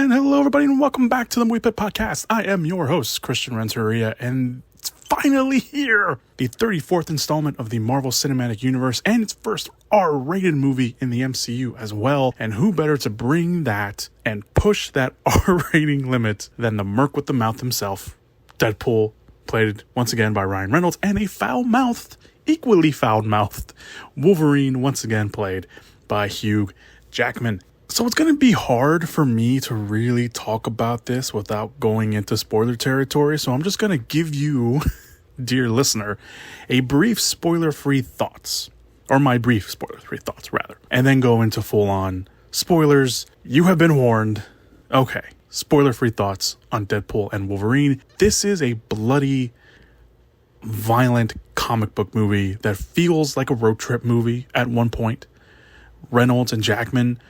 And hello, everybody, and welcome back to the Movie Pit Podcast. I am your host, Christian Renteria, and it's finally here! The 34th installment of the Marvel Cinematic Universe, and its first R-rated movie in the MCU as well. And who better to bring that and push that R-rating limit than the Merc with the Mouth himself, Deadpool, played once again by Ryan Reynolds, and a foul-mouthed, equally foul-mouthed Wolverine, once again played by Hugh Jackman. So it's going to be hard for me to really talk about this without going into spoiler territory. So I'm just going to give you, dear listener, a brief spoiler-free thoughts. Or my brief spoiler-free thoughts, rather. And then go into full-on spoilers. You have been warned. Okay, spoiler-free thoughts on Deadpool and Wolverine. This is a bloody, violent comic book movie that feels like a road trip movie at one point. Reynolds and Jackman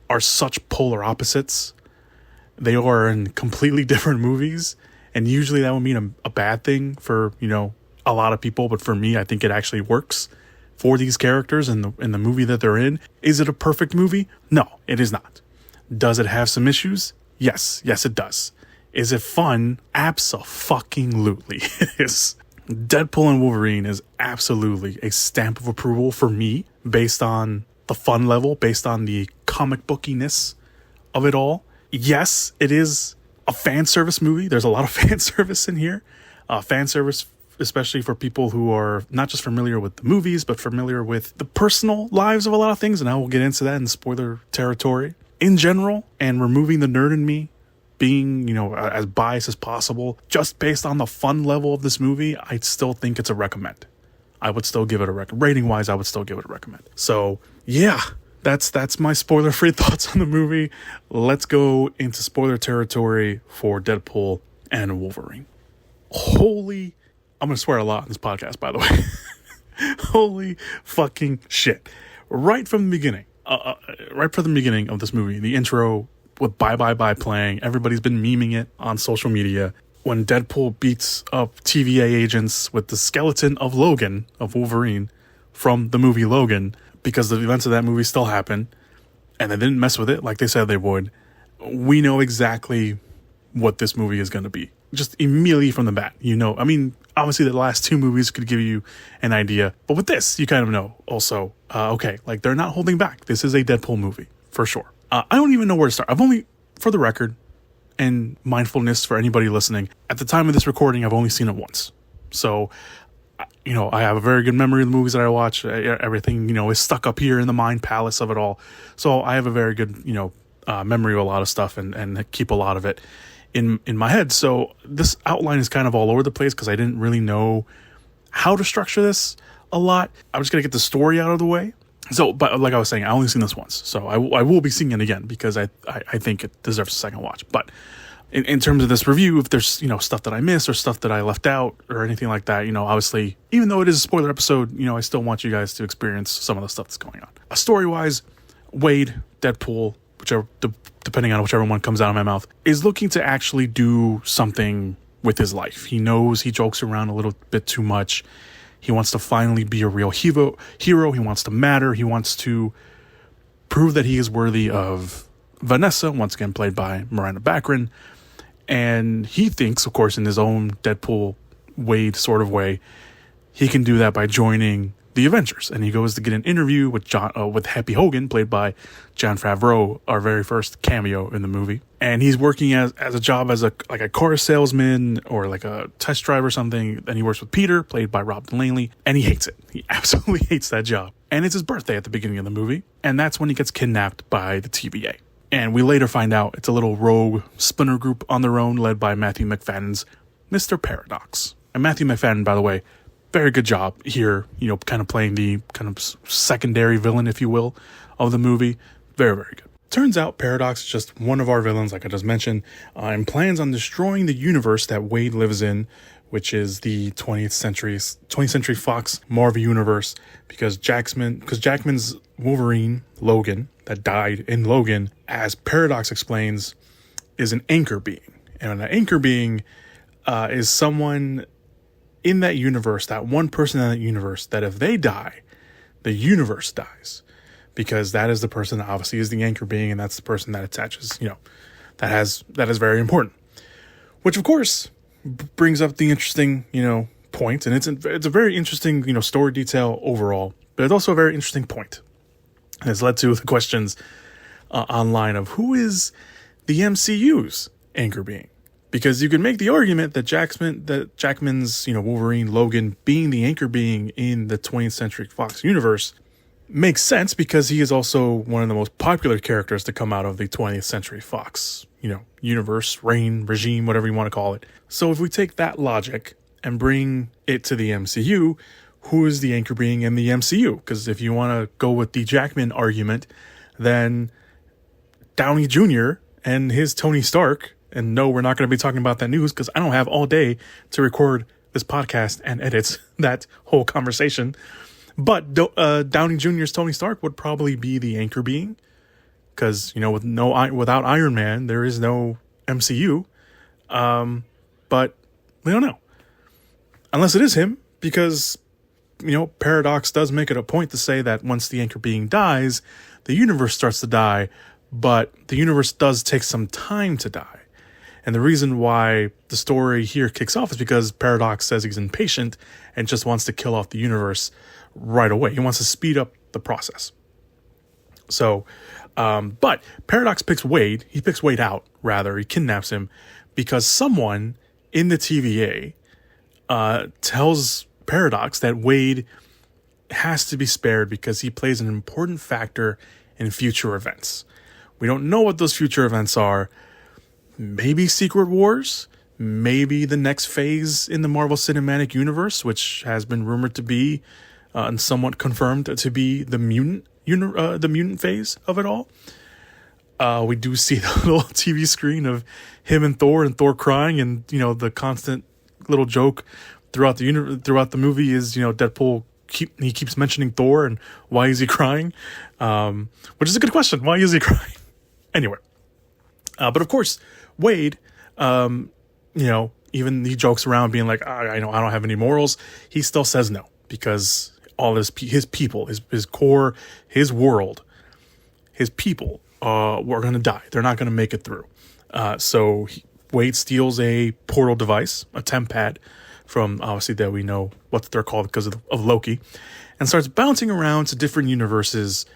are such polar opposites. They are in completely different movies, and usually that would mean a bad thing for, a lot of people, but for me, I think it actually works for these characters in the movie that they're in. Is it a perfect movie? No, it is not. Does it have some issues? Yes, it does. Is it fun? Abso-fucking-lutely it is. Deadpool and Wolverine is absolutely a stamp of approval for me, based on the fun level, based on the comic bookiness of it all. Yes, it is a fan service movie. There's a lot of fan service in here. Fan service, especially for people who are not just familiar with the movies, but familiar with the personal lives of a lot of things. And I will get into that in spoiler territory. In general, and removing the nerd in me, being, as biased as possible, just based on the fun level of this movie, I still think it's a recommend. I would still give it a recommend. Rating-wise, I would still give it a recommend. So, yeah, that's my spoiler-free thoughts on the movie. Let's go into spoiler territory for Deadpool and Wolverine. I'm going to swear a lot on this podcast, by the way. Holy fucking shit. Right from the beginning of this movie, the intro with Bye Bye Bye playing, everybody's been memeing it on social media. When Deadpool beats up TVA agents with the skeleton of Logan, of Wolverine, from the movie Logan, because the events of that movie still happen, and they didn't mess with it like they said they would, we know exactly what this movie is going to be. Just immediately from the bat, obviously the last two movies could give you an idea, but with this, you kind of know also, they're not holding back. This is a Deadpool movie, for sure. I don't even know where to start. I've only, for the record, and mindfulness for anybody listening, at the time of this recording, I've only seen it once. So, I have a very good memory of the movies that I watch. Everything, is stuck up here in the mind palace of it all. So I have a very good, memory of a lot of stuff and keep a lot of it in my head. So this outline is kind of all over the place because I didn't really know how to structure this a lot. I'm just going to get the story out of the way. So, but like I was saying, I only seen this once, so I will be seeing it again because I think it deserves a second watch. But in terms of this review, if there's stuff that I missed or stuff that I left out or anything like that, obviously, even though it is a spoiler episode, I still want you guys to experience some of the stuff that's going on. Story wise, Wade, Deadpool, whichever, depending on whichever one comes out of my mouth, is looking to actually do something with his life. He knows he jokes around a little bit too much. He wants to finally be a real hero. He wants to matter. He wants to prove that he is worthy of Vanessa, once again played by Miranda Baccarin. And he thinks, of course, in his own Deadpool Wade sort of way, he can do that by joining the Avengers. And he goes to get an interview with Happy Hogan, played by Jon Favreau, our very first cameo in the movie. And he's working as a job as a car salesman or like a test driver or something. Then he works with Peter, played by Rob Delaney, and he hates it. He absolutely hates that job. And it's his birthday at the beginning of the movie, and that's when he gets kidnapped by the TVA. And we later find out it's a little rogue splinter group on their own, led by Matthew McFadden's Mr. Paradox. And Matthew McFadden, by the way, very good job here, kind of playing the kind of secondary villain, if you will, of the movie. Very, very good. Turns out Paradox is just one of our villains, like I just mentioned, and plans on destroying the universe that Wade lives in, which is the 20th Century Fox Marvel Universe, because Jackman's Wolverine, Logan, that died in Logan, as Paradox explains, is an anchor being. And an anchor being is someone in that universe, that one person in that universe, that if they die, the universe dies. Because that is the person that obviously is the anchor being, and that's the person that attaches, that is very important. Which, of course, brings up the interesting, point. And it's a very interesting, story detail overall. But it's also a very interesting point. And it's led to the questions online of who is the MCU's anchor being. Because you can make the argument that Jackman's, Wolverine, Logan, being the anchor being in the 20th Century Fox universe makes sense because he is also one of the most popular characters to come out of the 20th Century Fox, universe, reign, regime, whatever you want to call it. So if we take that logic and bring it to the MCU, who is the anchor being in the MCU? Because if you want to go with the Jackman argument, then Downey Jr. and his Tony Stark. And no, we're not going to be talking about that news because I don't have all day to record this podcast and edit that whole conversation. But Downey Jr.'s Tony Stark would probably be the anchor being because, without Iron Man, there is no MCU. But we don't know. Unless it is him because, Paradox does make it a point to say that once the anchor being dies, the universe starts to die, but the universe does take some time to die. And the reason why the story here kicks off is because Paradox says he's impatient and just wants to kill off the universe right away. He wants to speed up the process. So, but Paradox picks Wade. He picks Wade out, rather. He kidnaps him because someone in the TVA tells Paradox that Wade has to be spared because he plays an important factor in future events. We don't know what those future events are. Maybe Secret Wars, maybe the next phase in the Marvel Cinematic Universe, which has been rumored to be and somewhat confirmed to be the mutant phase of it all. We do see the little TV screen of him and Thor crying, and the constant little joke throughout the movie is Deadpool keeps mentioning Thor and why is he crying, which is a good question. Why is he crying? Anyway, but of course. Wade, even he jokes around being like, I don't have any morals. He still says no because all his people, his core, his world, his people were going to die. They're not going to make it through. So Wade steals a portal device, a temp pad from obviously that we know what they're called because of Loki, and starts bouncing around to different universes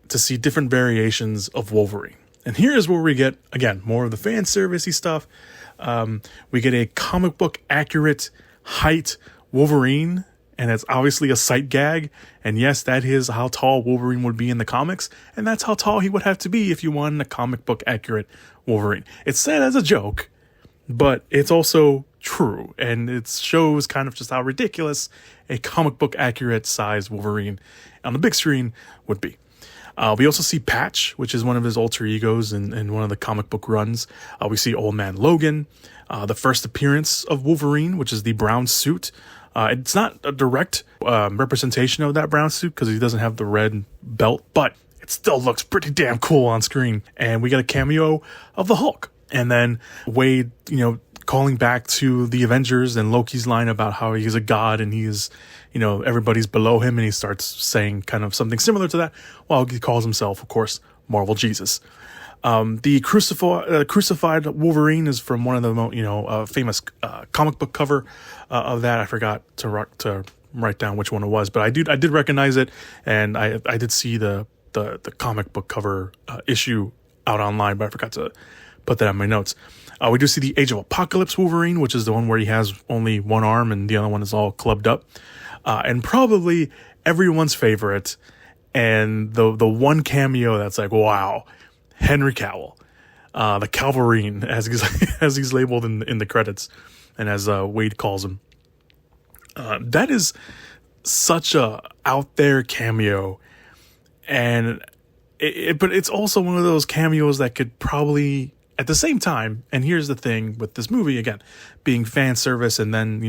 to see different variations of Wolverine. And here's where we get, again, more of the fan servicey stuff. We get a comic book accurate height Wolverine, and it's obviously a sight gag. And yes, that is how tall Wolverine would be in the comics, and that's how tall he would have to be if you wanted a comic book accurate Wolverine. It's said as a joke, but it's also true, and it shows kind of just how ridiculous a comic book accurate size Wolverine on the big screen would be. We also see Patch, which is one of his alter egos in one of the comic book runs. We see Old Man Logan, the first appearance of Wolverine, which is the brown suit. It's not a direct representation of that brown suit because he doesn't have the red belt, but it still looks pretty damn cool on screen. And we get a cameo of the Hulk. And then Wade, calling back to the Avengers and Loki's line about how he's a god and he is, everybody's below him, and he starts saying kind of something similar to that while he calls himself, of course, Marvel Jesus. The crucified Wolverine is from one of the famous comic book cover of that. I forgot to write down which one it was, but I did recognize it, and I did see the comic book cover issue out online, but I forgot to put that on my notes. We do see the Age of Apocalypse Wolverine, which is the one where he has only one arm and the other one is all clubbed up. And probably everyone's favorite, and the one cameo that's like, wow, Henry Cavill, the Calvarine, as he's labeled in the credits, and as Wade calls him. That is such a out there cameo, and but it's also one of those cameos that could probably, at the same time, and here's the thing with this movie, again, being fan service and then,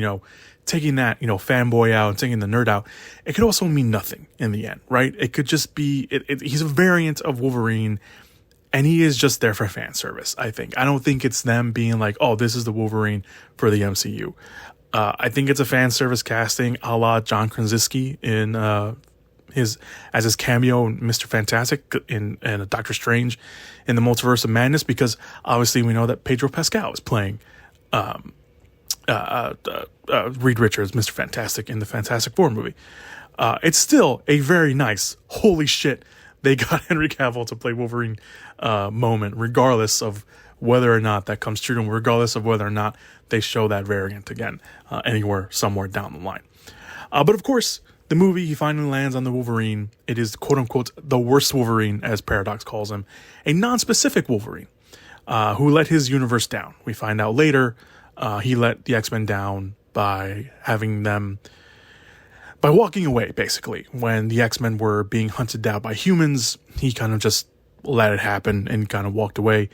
taking that, fanboy out and taking the nerd out, it could also mean nothing in the end, right? It could just be, he's a variant of Wolverine, and he is just there for fan service, I think. I don't think it's them being like, oh, this is the Wolverine for the MCU. I think it's a fan service casting a la John Krasinski in his cameo in Mr. Fantastic in Doctor Strange in the Multiverse of Madness, because obviously we know that Pedro Pascal is playing Reed Richards, Mr. Fantastic, in the Fantastic Four movie. It's still a very nice, holy shit, they got Henry Cavill to play Wolverine moment, regardless of whether or not that comes true, and regardless of whether or not they show that variant again anywhere, somewhere down the line. But of course, the movie, he finally lands on the Wolverine. It is, quote unquote, the worst Wolverine, as Paradox calls him, a non-specific Wolverine who let his universe down. We find out later he let the X-Men down by walking away, basically. When the X-Men were being hunted down by humans, he kind of just let it happen and kind of walked away.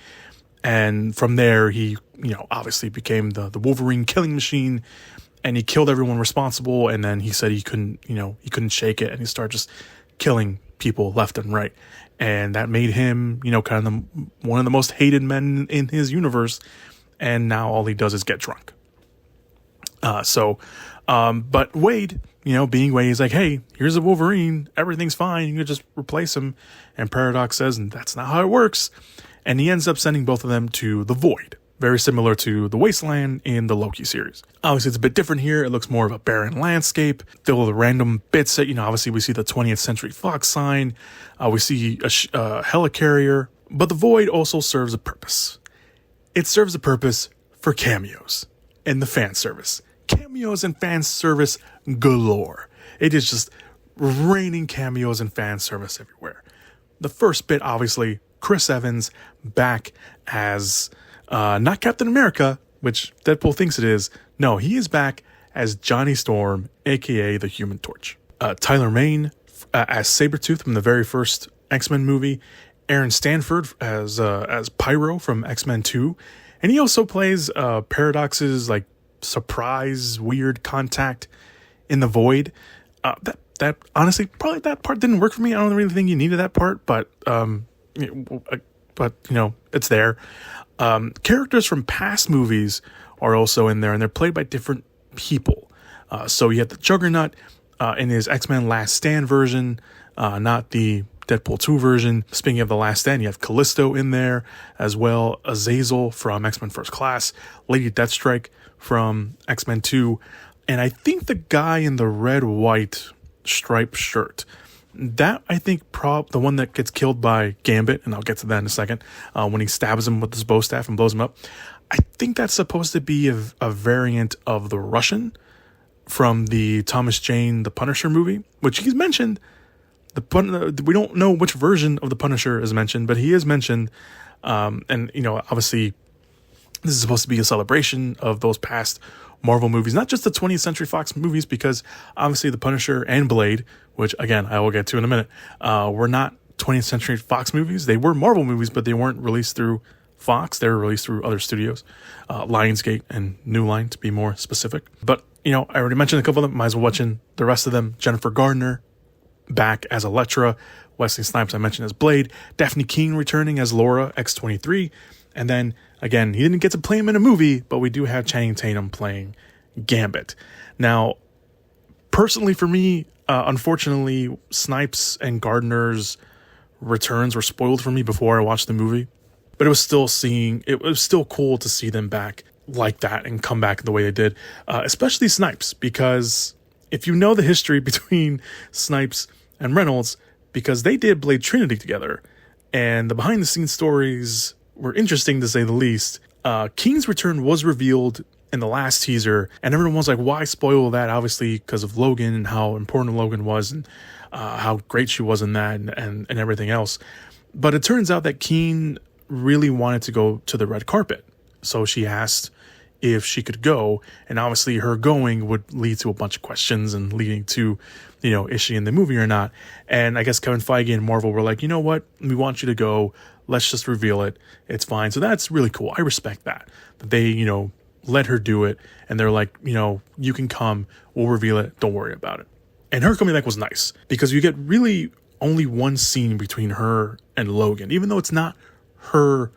And from there, he, obviously became the Wolverine killing machine, and he killed everyone responsible. And then he said he couldn't shake it, and he started just killing people left and right. And that made him, kind of one of the most hated men in his universe. And now all he does is get drunk. But Wade, being Wade, he's like, hey, here's a Wolverine. Everything's fine. You can just replace him. And Paradox says, and that's not how it works. And he ends up sending both of them to the Void. Very similar to the Wasteland in the Loki series. Obviously, it's a bit different here. It looks more of a barren landscape. Filled with random bits that, obviously we see the 20th Century Fox sign. We see a helicarrier. But the Void also serves a purpose. It serves a purpose for cameos and the fan service. Cameos and fan service galore. It is just raining cameos and fan service everywhere. The first bit, obviously, Chris Evans back as not Captain America, which Deadpool thinks it is. No, he is back as Johnny Storm, aka the Human Torch. Tyler Mane as Sabretooth from the very first X-Men movie. Aaron Stanford as Pyro from X-Men 2. And he also plays Paradox's surprise weird contact in the Void. That honestly, probably that part didn't work for me. I don't really think you needed that part, but it's there. Characters from past movies are also in there, and they're played by different people. So you have the Juggernaut in his X-Men Last Stand version, not the Deadpool 2 version. Speaking of the Last Stand, you have Callisto in there, as well as Azazel from X-Men First Class, Lady Deathstrike from X-Men 2, and I think the guy in the red-white striped shirt. That, I think, the one that gets killed by Gambit, and I'll get to that in a second, when he stabs him with his bow staff and blows him up. I think that's supposed to be a variant of the Russian from the Thomas Jane The Punisher movie, which he's mentioned. We don't know which version of the Punisher is mentioned, but he is mentioned. And obviously, this is supposed to be a celebration of those past Marvel movies, not just the 20th Century Fox movies, because obviously the Punisher and Blade, which again I will get to in a minute, were not 20th Century Fox movies. They were Marvel movies, but they weren't released through Fox. They were released through other studios, Lionsgate and New Line to be more specific. But I already mentioned a couple of them. Might as well watching the rest of them. Jennifer Gardner back as Elektra, Wesley Snipes I mentioned as Blade, Daphne King returning as Laura X-23, and then again, he didn't get to play him in a movie, but we do have Channing Tatum playing Gambit. Now, personally for me, unfortunately, Snipes and Gardner's returns were spoiled for me before I watched the movie, but it was still cool to see them back like that and come back the way they did, especially Snipes, because if you know the history between Snipes and Reynolds, because they did Blade Trinity together, and the behind-the-scenes stories were interesting to say the least. King's return was revealed in the last teaser, and everyone was like, why spoil that? Obviously, because of Logan and how important Logan was, and how great she was in that, and everything else. But it turns out that Keen really wanted to go to the red carpet, so she asked if she could go, and obviously her going would lead to a bunch of questions and leading to, is she in the movie or not? And I guess Kevin Feige and Marvel were like, you know what? We want you to go. Let's just reveal it. It's fine. So that's really cool. I respect that they, let her do it. And they're like, you can come. We'll reveal it. Don't worry about it. And her coming back was nice because you get really only one scene between her and Logan, even though it's not her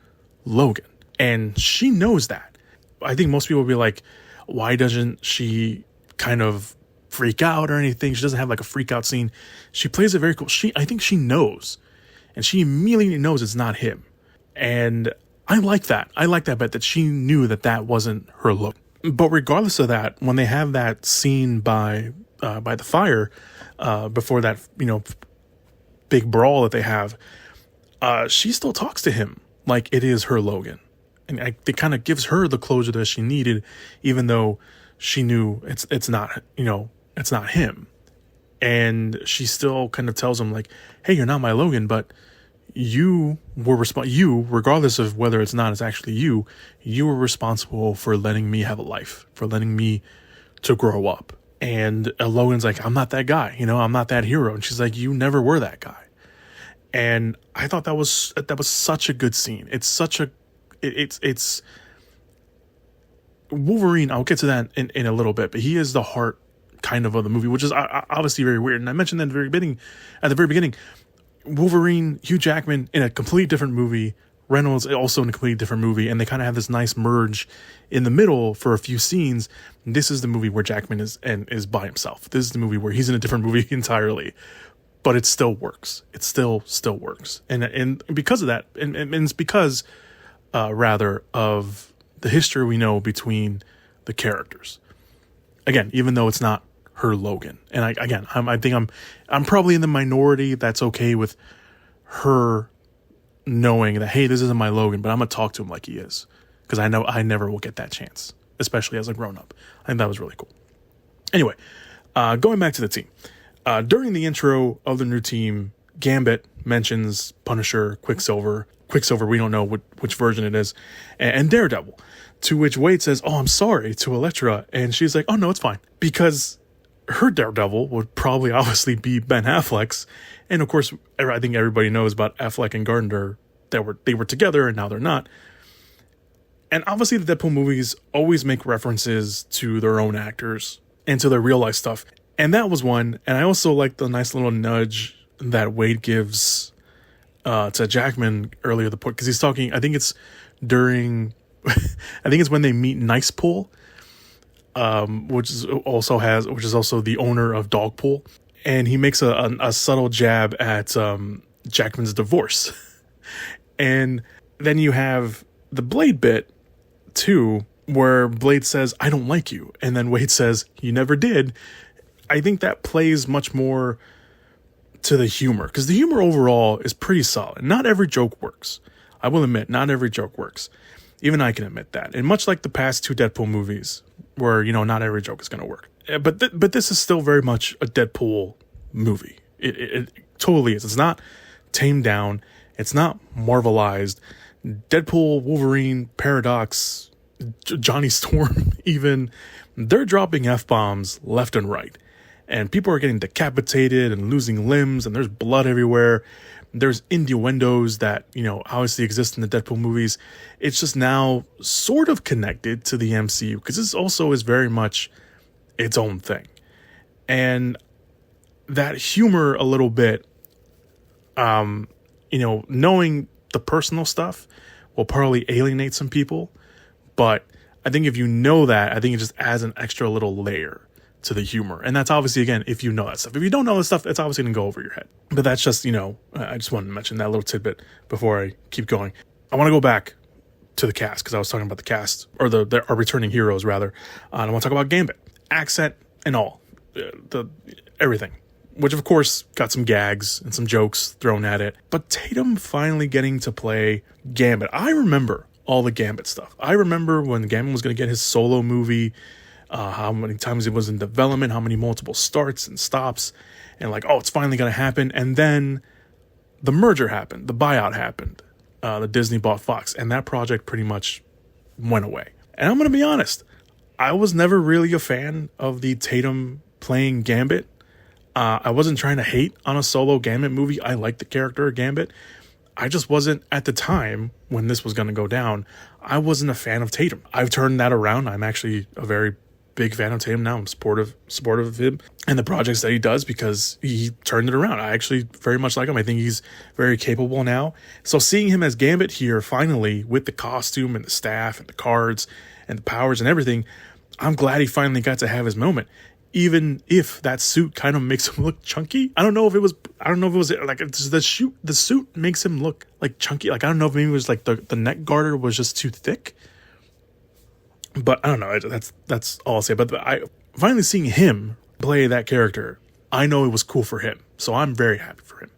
Logan. And she knows that. I think most people will be like, why doesn't she kind of freak out or anything. She doesn't have like a freak out scene. She plays it very cool. I think she knows, and she immediately knows it's not him. And I like that. I like that bet that she knew that wasn't her look. But regardless of that, when they have that scene by the fire, before that, big brawl that they have, she still talks to him like it is her Logan. And it kind of gives her the closure that she needed, even though she knew it's not, it's not him. And she still kind of tells him like, hey, you're not my Logan, but you were regardless of whether it's actually you were responsible for letting me have a life, for letting me to grow up. And Logan's like, I'm not that guy, I'm not that hero. And she's like, you never were that guy. And I thought that was such a good scene. It's Wolverine. I'll get to that in a little bit, but he is the heart kind of the movie, which is obviously very weird. And I mentioned that at the very beginning, Wolverine, Hugh Jackman in a completely different movie, Reynolds also in a completely different movie, and they kind of have this nice merge in the middle for a few scenes. This is the movie where Jackman is by himself. This is the movie where he's in a different movie entirely, but it still works. It still works, and because of that, and it's because rather of the history we know between the characters. Again, even though it's not her Logan, and I think I'm probably in the minority that's okay with her knowing that, hey, this isn't my Logan, but I'm gonna talk to him like he is, because I know I never will get that chance, especially as a grown up. I think that was really cool. Anyway, going back to the team, during the intro of the new team, Gambit mentions Punisher, Quicksilver, we don't know which version it is, and Daredevil, to which Wade says, oh, I'm sorry, to Elektra, and she's like, oh no, it's fine, because her Daredevil would probably obviously be Ben Affleck's. And of course, I think everybody knows about Affleck and Gardner, that they were together and now they're not. And obviously the Deadpool movies always make references to their own actors and to their real life stuff. And that was one. And I also like the nice little nudge that Wade gives to Jackman earlier, because he's talking, I think it's during, I think it's when they meet Nice Pool, which is also the owner of Dogpool, and he makes a subtle jab at Jackman's divorce. And then you have the Blade bit too, where Blade says, I don't like you, and then Wade says, you never did. I think that plays much more to the humor, because the humor overall is pretty solid. Not every joke works. I will admit, not every joke works. Even I can admit that. And much like the past two Deadpool movies, where, not every joke is going to work. But this is still very much a Deadpool movie. It totally is. It's not tamed down. It's not Marvelized. Deadpool, Wolverine, Paradox, Johnny Storm, even, they're dropping F-bombs left and right. And people are getting decapitated and losing limbs, and there's blood everywhere. There's innuendos that, obviously exist in the Deadpool movies. It's just now sort of connected to the MCU, because this also is very much its own thing. And that humor a little bit, knowing the personal stuff will probably alienate some people. But I think if you know that, I think it just adds an extra little layer to the humor. And that's obviously, again, if you know that stuff. If you don't know that stuff, it's obviously going to go over your head. But that's just, I just wanted to mention that little tidbit before I keep going. I want to go back to the cast, because I was talking about the cast, or our returning heroes, rather. I want to talk about Gambit. Accent and all. Everything. Which, of course, got some gags and some jokes thrown at it. But Tatum finally getting to play Gambit. I remember all the Gambit stuff. I remember when Gambit was going to get his solo movie, how many times it was in development, how many multiple starts and stops, and like, oh, it's finally going to happen. And then the merger happened, the buyout happened, the Disney bought Fox, and that project pretty much went away. And I'm going to be honest, I was never really a fan of the Tatum playing Gambit. I wasn't trying to hate on a solo Gambit movie. I liked the character of Gambit. I just wasn't, at the time when this was going to go down, I wasn't a fan of Tatum. I've turned that around. I'm actually a very big fan of Tatum now. I'm supportive of him and the projects that he does, because he turned it around. I actually very much like him. I think he's very capable now. So seeing him as Gambit here, finally, with the costume and the staff and the cards and the powers and everything, I'm glad he finally got to have his moment. even if that suit kind of makes him look chunky. I don't know if it was like the suit makes him look like chunky. Like, I don't know if maybe it was like the neck garter was just too thick. But I don't know. That's all I'll say. But I finally seeing him play that character, I know it was cool for him. So I'm very happy for him.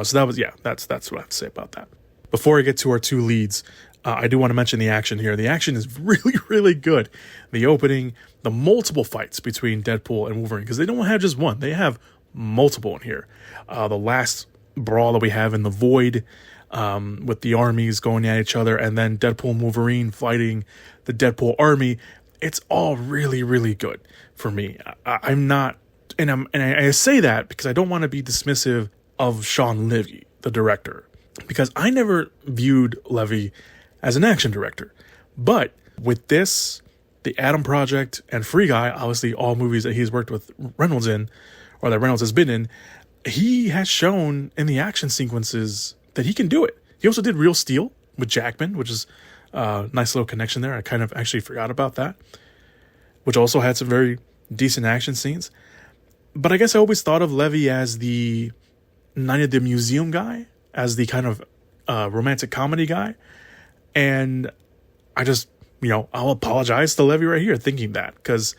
So that was, that's what I have to say about that. Before I get to our two leads, I do want to mention the action here. The action is really, really good. The opening, the multiple fights between Deadpool and Wolverine, because they don't have just one. They have multiple in here. The last brawl that we have in the Void, with the armies going at each other, and then Deadpool and Wolverine fighting the Deadpool army. It's all really, really good for me. I'm not, and I say that because I don't want to be dismissive of Sean Levy, the director, because I never viewed Levy as an action director. But with this, The Atom Project, and Free Guy, obviously all movies that he's worked with Reynolds in, or that Reynolds has been in, he has shown in the action sequences that he can do it. He also did Real Steel with Jackman, which is a nice little connection there. I kind of actually forgot about that, which also had some very decent action scenes. But I guess I always thought of Levy as the Night at the Museum guy, as the kind of romantic comedy guy. And I just, I'll apologize to Levy right here thinking that, because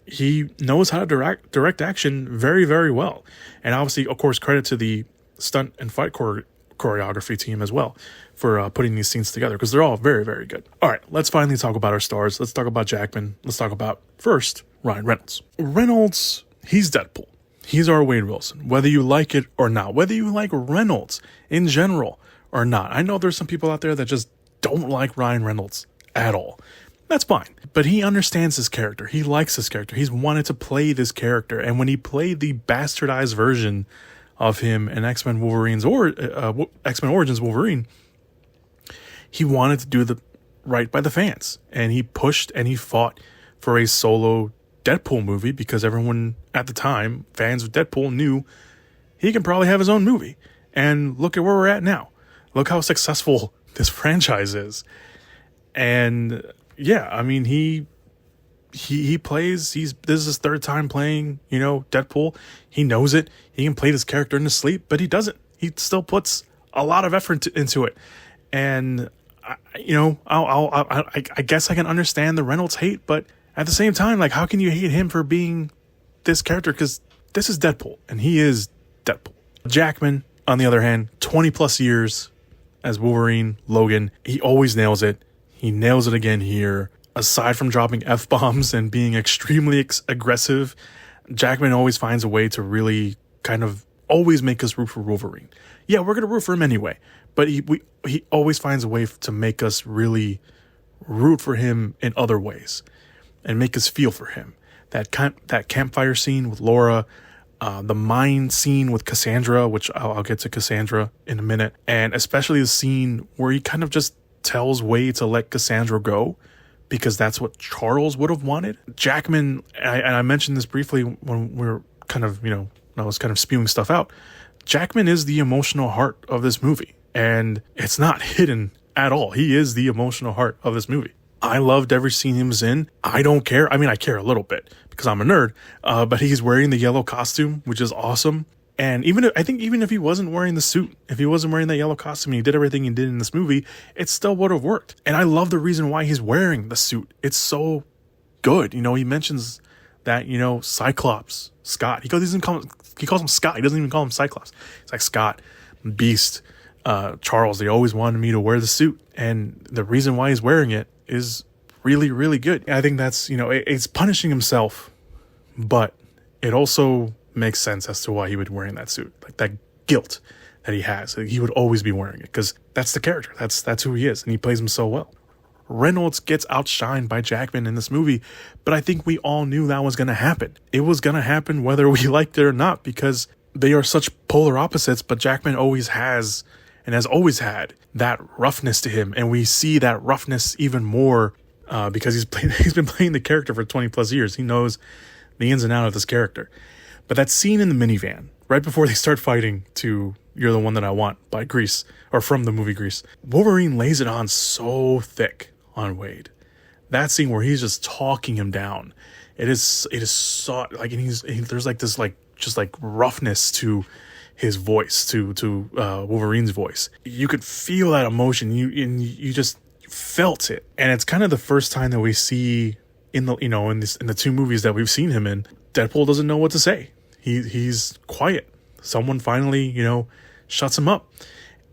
he knows how to direct action very, very well. And obviously, of course, credit to the stunt and fight choreography team as well for putting these scenes together, because they're all very, very good. All right, let's finally talk about our stars. Let's talk about Jackman. Let's talk about, first, Ryan Reynolds. Reynolds, he's Deadpool. He's our Wade Wilson, whether you like it or not, whether you like Reynolds in general or not. I know there's some people out there that just don't like Ryan Reynolds at all. That's fine. But he understands his character. He likes his character. He's wanted to play this character. And when he played the bastardized version of him in X-Men Wolverine's or X-Men Origins Wolverine, he wanted to do the right by the fans. And he pushed and he fought for a solo Deadpool movie, because everyone at the time, fans of Deadpool, knew he can probably have his own movie. And look at where we're at now. Look how successful this franchise is. And yeah, I mean, he plays, this is his third time playing, Deadpool. He knows it. He can play this character in his sleep, but he doesn't. He still puts a lot of effort into it. And I guess I can understand the Reynolds hate, but at the same time, like, how can you hate him for being this character? Because this is Deadpool, and he is Deadpool. Jackman, on the other hand, 20 plus years as Wolverine, Logan, he always nails it. He nails it again here. Aside from dropping F-bombs and being extremely aggressive, Jackman always finds a way to really kind of always make us root for Wolverine. Yeah, we're going to root for him anyway, but he always finds a way to make us really root for him in other ways and make us feel for him. That campfire scene with Laura, the mine scene with Cassandra, which I'll get to Cassandra in a minute, and especially the scene where he kind of just tells Wade to let Cassandra go, because that's what Charles would have wanted. Jackman, and I mentioned this briefly when we were kind of, I was kind of spewing stuff out. Jackman is the emotional heart of this movie, and it's not hidden at all. He is the emotional heart of this movie. I loved every scene he was in. I don't care. I mean, I care a little bit because I'm a nerd, but he's wearing the yellow costume, which is awesome. And even if he wasn't wearing the suit, if he wasn't wearing that yellow costume and he did everything he did in this movie, it still would have worked. And I love the reason why he's wearing the suit. It's so good. He mentions that, Cyclops, Scott. He calls him Scott. He doesn't even call him Cyclops. It's like Scott, Beast, Charles. They always wanted me to wear the suit. And the reason why he's wearing it is really, really good. I think that's, it's punishing himself, but it also makes sense as to why he would be wearing that suit. Like that guilt that he has. He would always be wearing it because that's the character. That's who he is. And he plays him so well. Reynolds gets outshined by Jackman in this movie, but I think we all knew that was going to happen. It was going to happen whether we liked it or not, because they are such polar opposites, but Jackman always has and has always had that roughness to him. And we see that roughness even more because he's been playing the character for 20 plus years. He knows the ins and outs of this character. But that scene in the minivan, right before they start fighting to You're the One That I Want by Grease, or from the movie Grease, Wolverine lays it on so thick on Wade. That scene where he's just talking him down it is so like, and there's like this like just like roughness to his voice, to Wolverine's voice. You could feel that emotion. You just felt it, and it's kind of the first time that we see in the in the two movies that we've seen him in. Deadpool doesn't know what to say. He's quiet. Someone finally shuts him up,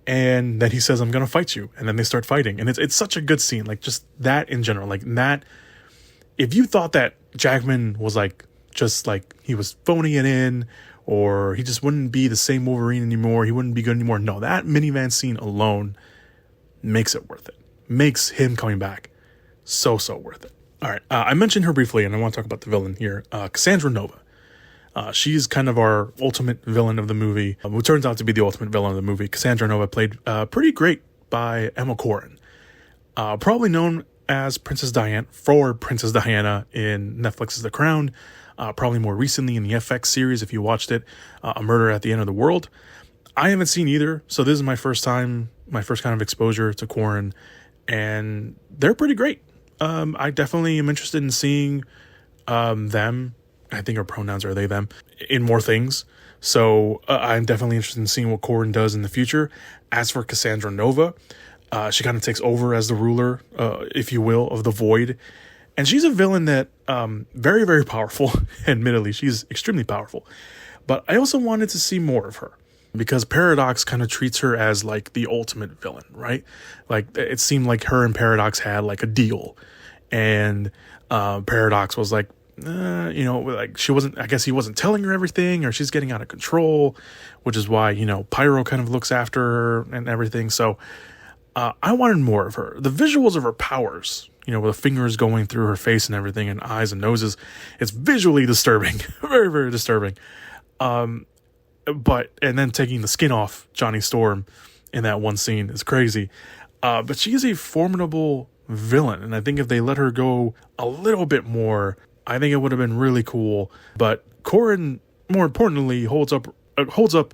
and then he says, "I'm gonna fight you," and then they start fighting, and it's such a good scene. Like just that in general, like that. If you thought that Jackman was like just like he was phoning it in, or he just wouldn't be the same Wolverine anymore, he wouldn't be good anymore. No, that minivan scene alone makes it worth it. Makes him coming back so worth it. All right, I mentioned her briefly, and I want to talk about the villain here, Cassandra Nova. She's kind of our ultimate villain of the movie, who turns out to be the ultimate villain of the movie. Cassandra Nova, played pretty great by Emma Corrin, probably known as Princess Diana in Netflix's The Crown, probably more recently in the FX series, if you watched it, A Murder at the End of the World. I haven't seen either, so this is my first kind of exposure to Corrin, and they're pretty great. I definitely am interested in seeing them, I think our pronouns are they, them, in more things. So I'm definitely interested in seeing what Corrin does in the future. As for Cassandra Nova, she kind of takes over as the ruler, if you will, of the Void. And she's a villain that, very, very powerful. Admittedly, she's extremely powerful. But I also wanted to see more of her, because Paradox kind of treats her as like the ultimate villain, right? Like it seemed like her and Paradox had like a deal. And Paradox was like, like she wasn't, I guess he wasn't telling her everything, or she's getting out of control, which is why, Pyro kind of looks after her and everything. So I wanted more of her. The visuals of her powers, with the fingers going through her face and everything, and eyes and noses, it's visually disturbing. Very, very disturbing. And then taking the skin off Johnny Storm in that one scene is crazy. But she is a formidable villain, and I think if they let her go a little bit more, I think it would have been really cool. But Corrin, more importantly, holds up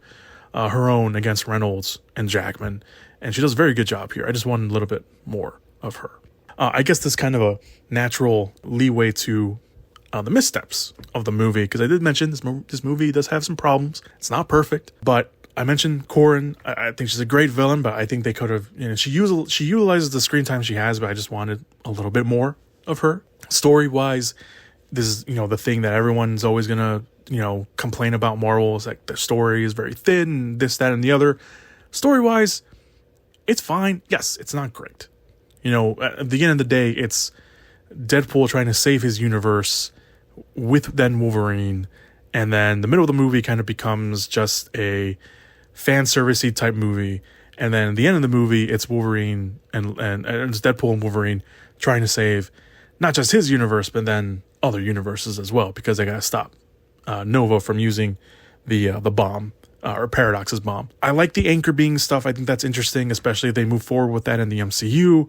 her own against Reynolds and Jackman, and she does a very good job here. I just wanted a little bit more of her. I guess this kind of a natural leeway to the missteps of the movie, because I did mention this movie does have some problems. It's not perfect, but I mentioned Corrin. I think she's a great villain, but I think they could have, she utilizes the screen time she has, but I just wanted a little bit more of her. Story-wise, this is, the thing that everyone's always going to, complain about Marvel, is like their story is very thin, this, that, and the other. Story-wise, it's fine. Yes, it's not great. At the end of the day, it's Deadpool trying to save his universe with then Wolverine, and then the middle of the movie kind of becomes just a fan servicey type movie, and then at the end of the movie, it's Wolverine and it's Deadpool and Wolverine trying to save not just his universe, but then other universes as well, because they gotta stop Nova from using the bomb, or Paradox's bomb. I like the anchor being stuff. I think that's interesting, especially if they move forward with that in the MCU.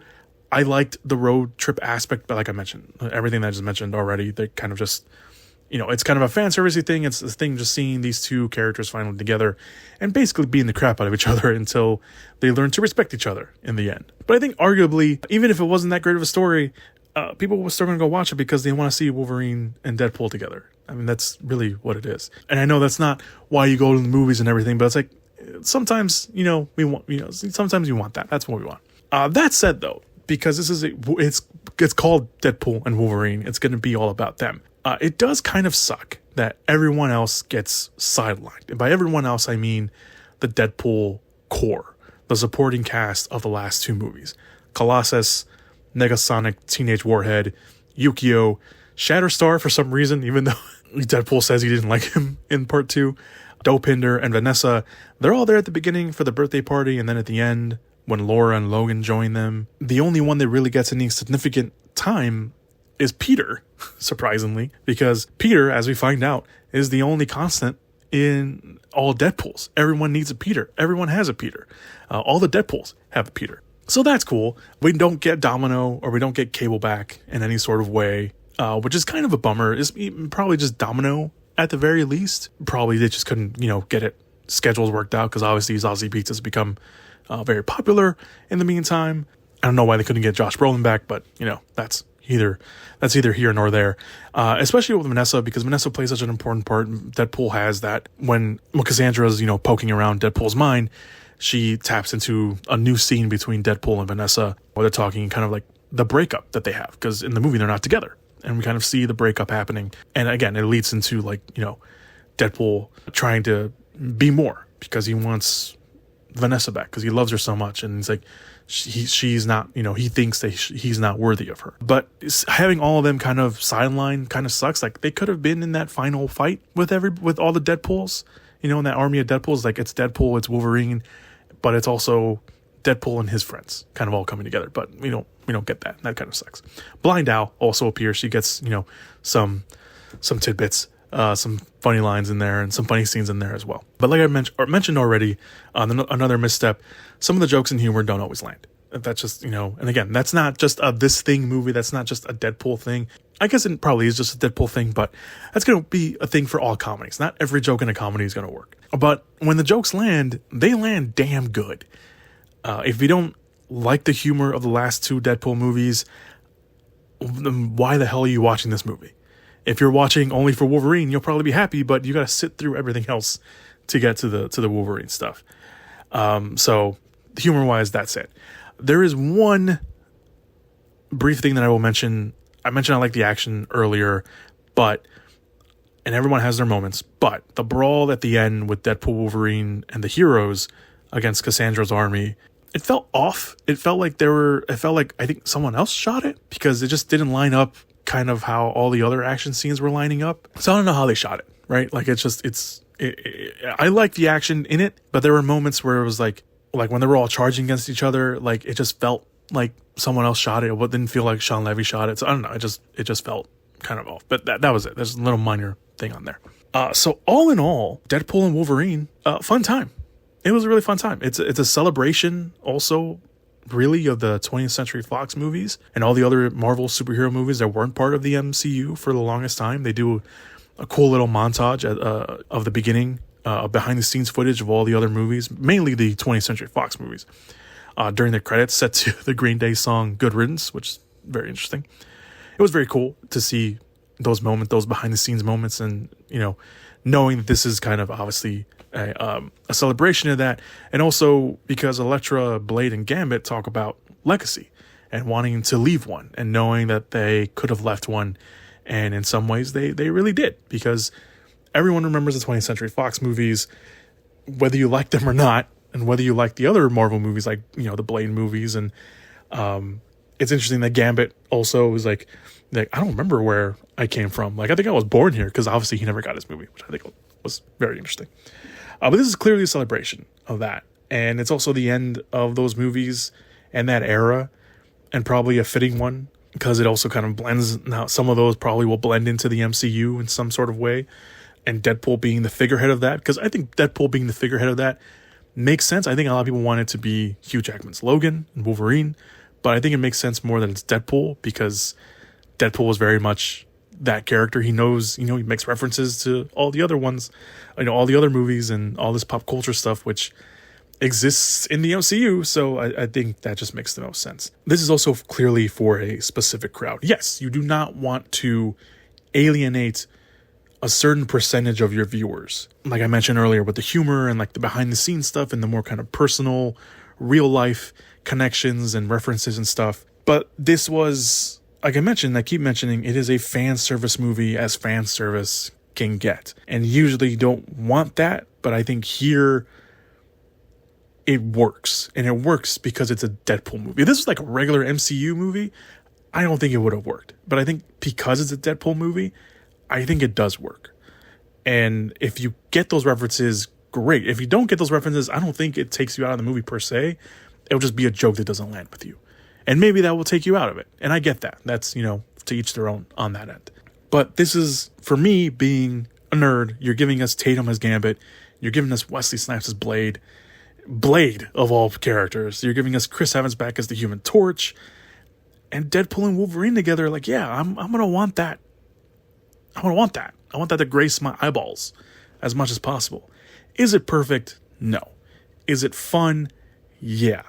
I liked the road trip aspect, but like I mentioned, everything that I just mentioned already, they kind of just, it's kind of a fan servicey thing. It's the thing just seeing these two characters finally together and basically beating the crap out of each other until they learn to respect each other in the end. But I think arguably, even if it wasn't that great of a story, people were still going to go watch it because they want to see Wolverine and Deadpool together. I mean, that's really what it is. And I know that's not why you go to the movies and everything, but it's like, sometimes, we want, sometimes you want that. That's what we want. That said, though, because it's called Deadpool and Wolverine, it's going to be all about them. It does kind of suck that everyone else gets sidelined. And by everyone else, I mean the Deadpool core, the supporting cast of the last two movies. Colossus, Negasonic, Teenage Warhead, Yukio, Shatterstar for some reason, even though Deadpool says he didn't like him in part 2, Dopinder, and Vanessa. They're all there at the beginning for the birthday party, and then at the end, when Laura and Logan join them. The only one that really gets any significant time is Peter, surprisingly, because Peter, as we find out, is the only constant in all Deadpools. Everyone needs a Peter. Everyone has a Peter. All the Deadpools have a Peter. So that's cool. We don't get Domino, or we don't get Cable back in any sort of way, which is kind of a bummer. It's probably just Domino at the very least. Probably they just couldn't, get it schedules worked out, because obviously Zazie Beetz has become very popular in the meantime. I don't know why they couldn't get Josh Brolin back, but, that's that's either here nor there. Especially with Vanessa, because Vanessa plays such an important part. Deadpool has that when Cassandra's, poking around Deadpool's mind, she taps into a new scene between Deadpool and Vanessa where they're talking kind of like the breakup that they have, because in the movie they're not together, and we kind of see the breakup happening. And again, it leads into Deadpool trying to be more because he wants Vanessa back because he loves her so much, and it's like she's not, he thinks that he's not worthy of her. But having all of them kind of sideline kind of sucks. Like, they could have been in that final fight with all the Deadpools, in that army of Deadpools. Like, it's Deadpool, it's Wolverine, but it's also Deadpool and his friends kind of all coming together. But we don't get that. That kind of sucks. Blind Owl also appears. She gets some tidbits, some funny lines in there, and some funny scenes in there as well. But like I mentioned already, another misstep. Some of the jokes and humor don't always land. That's just, and again, that's not just a This Thing movie. That's not just a Deadpool thing. I guess it probably is just a Deadpool thing, but that's going to be a thing for all comedies. Not every joke in a comedy is going to work. But when the jokes land, they land damn good. If you don't like the humor of the last two Deadpool movies, then why the hell are you watching this movie? If you're watching only for Wolverine, you'll probably be happy, but you got to sit through everything else to get to the Wolverine stuff. So humor-wise, that's it. There is one brief thing that I will mention. I mentioned I like the action earlier, and everyone has their moments, but the brawl at the end with Deadpool, Wolverine, and the heroes against Cassandra's army, it felt off. It felt like I think someone else shot it, because it just didn't line up kind of how all the other action scenes were lining up. So I don't know how they shot it, right? Like, I like the action in it, but there were moments where it was like when they were all charging against each other, like, it just felt like someone else shot it. It didn't feel like Sean Levy shot it. So I don't know. It just felt kind of off. But that was it. There's a little minor thing on there. So all in all, Deadpool and Wolverine, fun time. It was a really fun time. It's a celebration also, really, of the 20th Century Fox movies and all the other Marvel superhero movies that weren't part of the MCU for the longest time. They do a cool little montage of the beginning, behind the scenes footage of all the other movies, mainly the 20th Century Fox movies. During the credits, set to the Green Day song "Good Riddance," which is very interesting. It was very cool to see those behind the scenes moments, and knowing that this is kind of obviously a celebration of that, and also because Elektra, Blade, and Gambit talk about legacy and wanting to leave one, and knowing that they could have left one, and in some ways they really did, because everyone remembers the 20th Century Fox movies, whether you like them or not, and whether you like the other Marvel movies, like the Blade movies. And it's interesting that Gambit also was like I don't remember where I came from. Like, I think I was born here, because obviously he never got his movie, which I think was very interesting. But this is clearly a celebration of that. And it's also the end of those movies and that era, and probably a fitting one, because it also kind of blends. Now, some of those probably will blend into the MCU in some sort of way, and Deadpool being the figurehead of that, because I think Deadpool being the figurehead of that makes sense. I think a lot of people want it to be Hugh Jackman's Logan and Wolverine, but I think it makes sense more that it's Deadpool, because Deadpool was very much that character. He knows, he makes references to all the other ones, all the other movies and all this pop culture stuff, which exists in the MCU. So I think that just makes the most sense. This is also clearly for a specific crowd. Yes, you do not want to alienate a certain percentage of your viewers. Like I mentioned earlier, with the humor and like the behind the scenes stuff and the more kind of personal, real life connections and references and stuff. But this was, like I keep mentioning, it is a fan service movie as fan service can get. And usually you don't want that, but I think here it works. And it works because it's a Deadpool movie. If this was like a regular MCU movie, I don't think it would have worked. But I think because it's a Deadpool movie, I think it does work. And if you get those references, great. If you don't get those references, I don't think it takes you out of the movie per se. It'll just be a joke that doesn't land with you. And maybe that will take you out of it. And I get that. That's, to each their own on that end. But this is, for me, being a nerd, you're giving us Tatum as Gambit. You're giving us Wesley Snipes as Blade. Blade, of all characters. You're giving us Chris Evans back as the Human Torch. And Deadpool and Wolverine together. Like, yeah, I'm going to want that. I want that. I want that to grace my eyeballs as much as possible. Is it perfect? No. Is it fun? Yeah.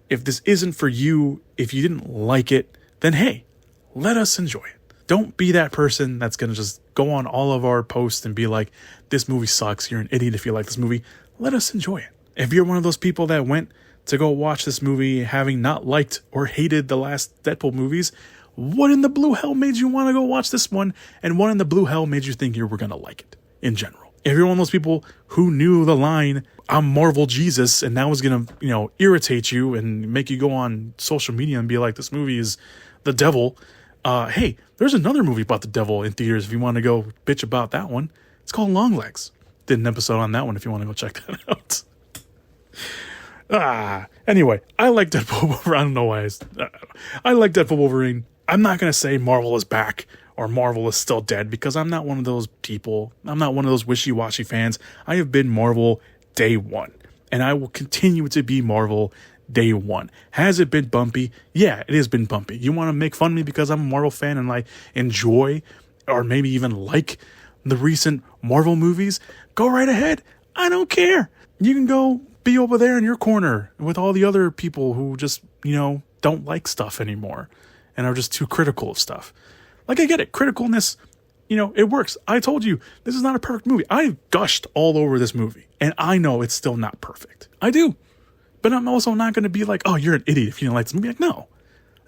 If this isn't for you, if you didn't like it, then hey, let us enjoy it. Don't be that person that's going to just go on all of our posts and be like, this movie sucks. You're an idiot if you like this movie. Let us enjoy it. If you're one of those people that went to go watch this movie having not liked or hated the last Deadpool movies, what in the blue hell made you want to go watch this one? And what in the blue hell made you think you were going to like it in general? If you're one of those people who knew the line, I'm Marvel Jesus, and that was going to, irritate you and make you go on social media and be like, this movie is the devil. Hey, there's another movie about the devil in theaters if you want to go bitch about that one. It's called Longlegs. Did an episode on that one if you want to go check that out. Anyway, I like Deadpool Wolverine. I don't know why. I like Deadpool Wolverine. I'm not going to say Marvel is back or Marvel is still dead because I'm not one of those people. I'm not one of those wishy-washy fans. I have been Marvel day one, and I will continue to be Marvel day one. Has it been bumpy? Yeah, it has been bumpy. You want to make fun of me because I'm a Marvel fan and I enjoy or maybe even like the recent Marvel movies? Go right ahead. I don't care. You can go be over there in your corner with all the other people who just, don't like stuff anymore and are just too critical of stuff. Like, I get it. Criticalness, it works. I told you, this is not a perfect movie. I gushed all over this movie, and I know it's still not perfect. I do. But I'm also not going to be like, oh, you're an idiot if you didn't like this movie. Like, no,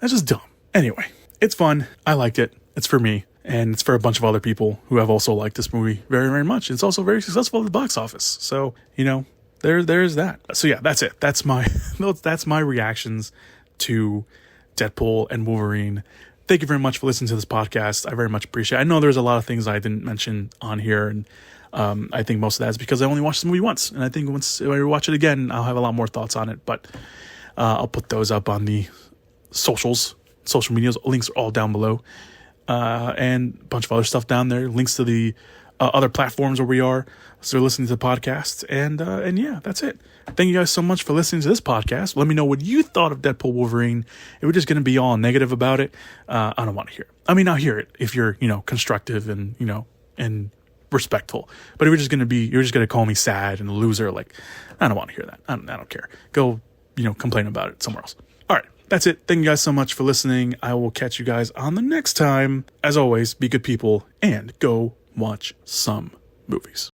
that's just dumb. Anyway, it's fun. I liked it. It's for me. And it's for a bunch of other people who have also liked this movie very, very much. It's also very successful at the box office. So, there's that. So yeah, that's it. That's my reactions to Deadpool and Wolverine. Thank you very much for listening to this podcast. I very much appreciate it. I know there's a lot of things I didn't mention on here, and I think most of that is because I only watched the movie once. And I think once I watch it again, I'll have a lot more thoughts on it. But I'll put those up on the social medias. Links are all down below. And a bunch of other stuff down there. Links to the other platforms where we are. So listening to the podcast. And yeah, that's it. Thank you guys so much for listening to this podcast. Let me know what you thought of Deadpool Wolverine. If we're just going to be all negative about it, I don't want to hear it. I mean, I'll hear it if you're, constructive and, and respectful. But if you're just going to call me sad and a loser, like, I don't want to hear that. I don't care. Go, complain about it somewhere else. All right. That's it. Thank you guys so much for listening. I will catch you guys on the next time. As always, be good people and go watch some movies.